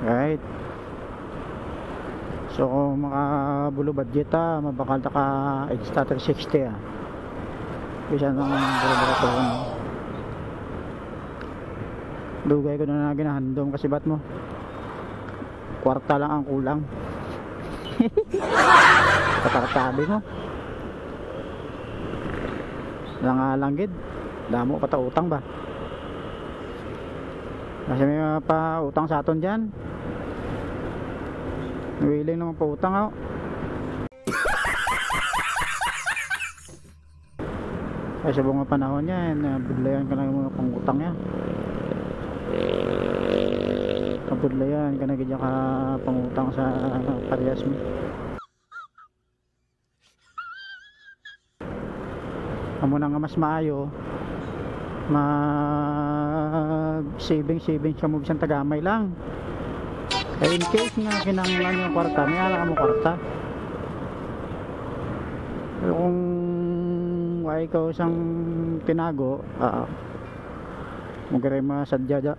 Right. So kung makabulo budget mabakal ka extra 360 Bisa nang buro-buro ko. Dugay ko na ginahandom kasi bat mo. Kwarta lang ang kulang. Katartabi mo. Langgid. Damo pa ta utang ba? Kasi may pa utang sa aton dyan. Willing naman pa utang ako. Ay sa bunga panahon niya, biglayan ka na yung mga pangutang niya. Kabudlayan ka na ganyan ka pangutang sa parehas mo. Amo na nga mas maayo saving siya mo bisang tagamay lang. Kaya in case nga kinanglan yung kwarta, may ala ka mo kwarta. Pero kung ay ikaw isang tinago, magre masadyada.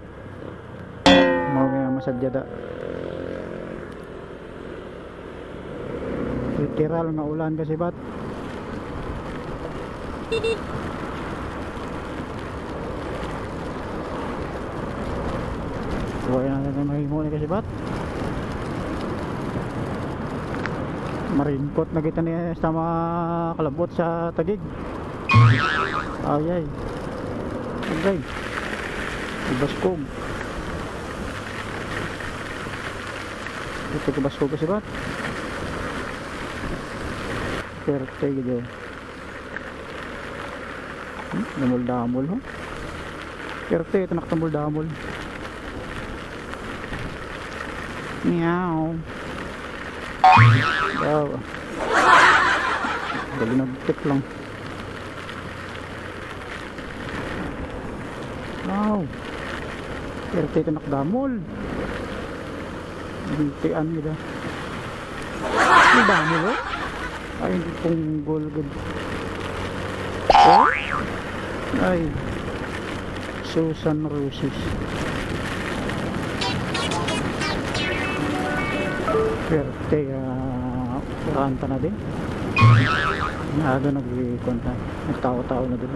Literal nga ulan kasi bat. Buhay natin na mahimuni kasi bat. Marinkot na kita niya sa mga kalabot sa tagig. Ayay. Agay. Ibaskog. Ito ibaskog kasi bat. Perte gitu. Damol-damol ho. Perte ito nakatambol-damol. Meow. Wow. Dali nagtik lang. Wow. Perte ito nakadamol. Hintian nila. May damol ho. Ay hindi punggol good. Oh? Ay Susan Roses. Perte ranta na din. Nado nagkonta. Nagtao-tao na din.